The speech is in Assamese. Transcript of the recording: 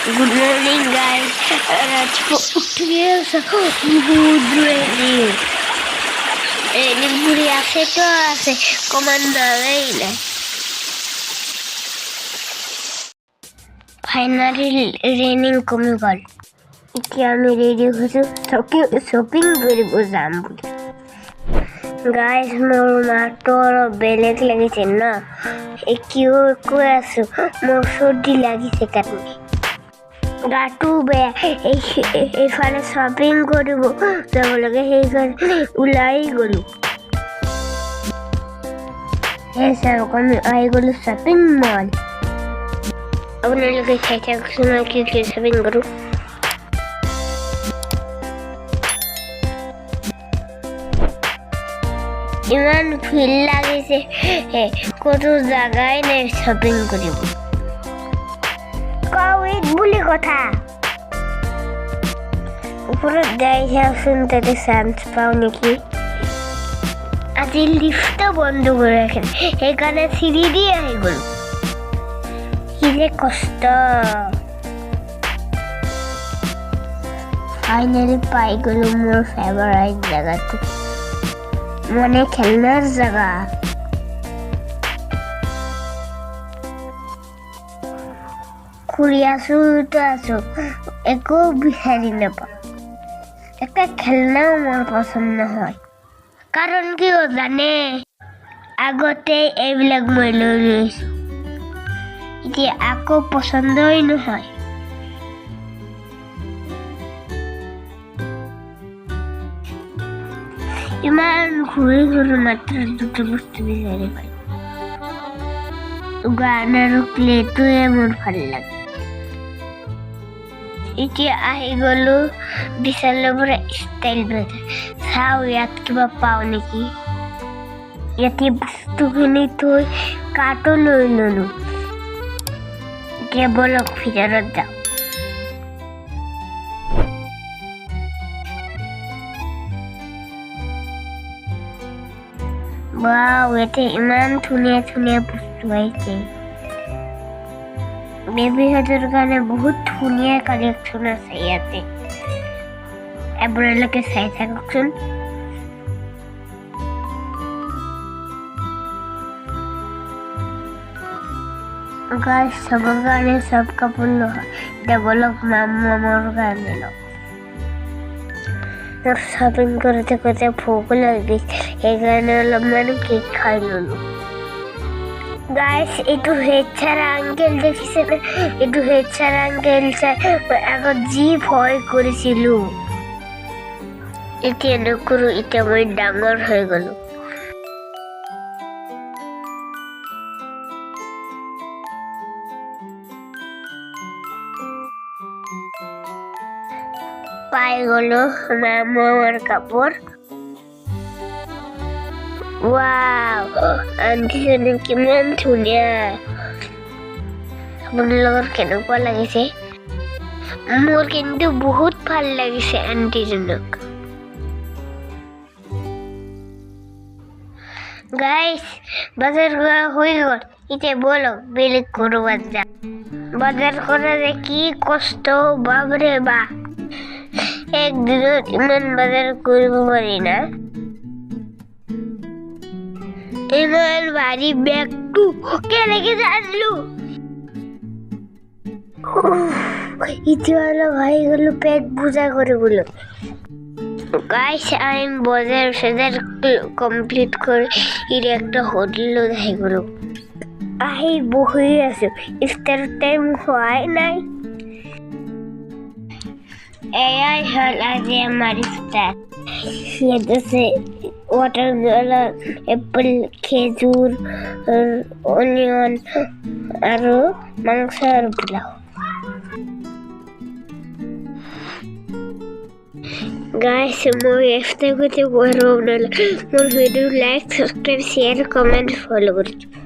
Good morning, guys. Today is good raining. Raining puri ase to ase command nahi. Finally, raining kome gal. Itya ami ready hoju shopping koribo jam. Guys, mor mator belek lagise na. Ekio ko asu mor sordi lagise katne. গাটু বেয়া এইফালে শ্বপিং কৰিব যাব লাগে সেইকাৰণে ওলাই গ'লো আমি আহি গ'লো শ্বপিং মল আপোনালোকে চাই থাককচোন কি কি শ্বপিং কৰোঁ ইমান ভিৰ লাগিছে ক'তো জাগাই নাই শ্বপিং কৰিব কোভিড বুলি কথা ওপৰত যাই চাওঁচোন তাতে চান্স পাওঁ নেকি আজি লিফ্ট বন্ধ কৰি ৰাখিলে সেইকাৰণে চিৰি দি আহি গ'লো কি যে কষ্ট ফাইনেলি পাই গ'লো মোৰ ফেভাৰাইট জেগাটো মানে খেলনাৰ জেগা ঘুৰি আছো একো বিচাৰি নাপাওঁ এটা খেলনাও মোৰ পচন্দ নহয় কাৰণ কিয় জানে আগতে এইবিলাক মই লৈ লৈছোঁ এতিয়া আকৌ পচন্দই নহয় ইমান ঘূৰি মাত্ৰ দুটা বস্তু বিচাৰি পাই গান আৰু প্লেটোৱে মোৰ ভাল লাগে এতিয়া আহি গ'লো বিশালৰ পৰা ষ্টাইল বজাৰ চাওঁ ইয়াত কিবা পাওঁ নেকি ইয়াতে বস্তুখিনি থৈ কাৰ্টো লৈ ল'লো এতিয়া বলক ভিতৰত যাওঁ ৱাও ইয়াতে ইমান ধুনীয়া ধুনীয়া বস্তু আহিছে বেবীহঁতৰ কাৰণে বহুত ধুনীয়া কালেকশ্যন আছে ইয়াতে আপোনালোকে চাই থাককচোন গাইজ চবৰ কাৰণে চব কাপোৰ নহয় এতিয়া বলক মামৰ কাৰণে লওঁ মোৰ শ্বপিং কৰোঁতে কৰোঁতে ভোক লাগিছে সেইকাৰণে অলপমান কেক খাই ল'লোঁ গাইজ এইটো হেড ছাৰ আংকেল দেখিছেনে এইটো হেড ছাৰ আংকেল চাই মই আগত যি ভয় কৰিছিলোঁ এতিয়া নকৰোঁ এতিয়া মই ডাঙৰ হৈ গ'লোঁ পাই গ'লো মামৰ কাপোৰ ৱাও আণ্টিজনী কিমান ধুনীয়া আপোনালোকৰ কেনেকুৱা লাগিছে মোৰ কিন্তু বহুত ভাল লাগিছে আণ্টিজনক গাইজ বজাৰ কৰা হৈ গ'ল এতিয়া বলক বেলেগ ক'ৰবাত যাওঁ বজাৰ কৰা যে কি কষ্ট বাপৰে বাপ একদিনত ইমান বজাৰ কৰিব পাৰি না ইমান ভাৰী বেগটো কেনেকে জানিলো এতিয়া অলপ আহি গ'লো পেট পূজা কৰিবলৈ গাইজ আমি বজাৰ কমপ্লিট কৰি একটা হোটেলত আহি গ'লো আহি বহি আছো ইফতাৰ টাইম হোৱাই নাই এয়াই হ'ল আজি আমাৰ ইফতাৰ ইয়াত আছে ৱাটাৰমেলন এপল খেজুৰ অনিয়ন আৰু মাংস আৰু পোলাও গাইজ মই ইফতাৰ কৰতে পাৰবো না মোৰ video like subscribe share comment follow কৰছি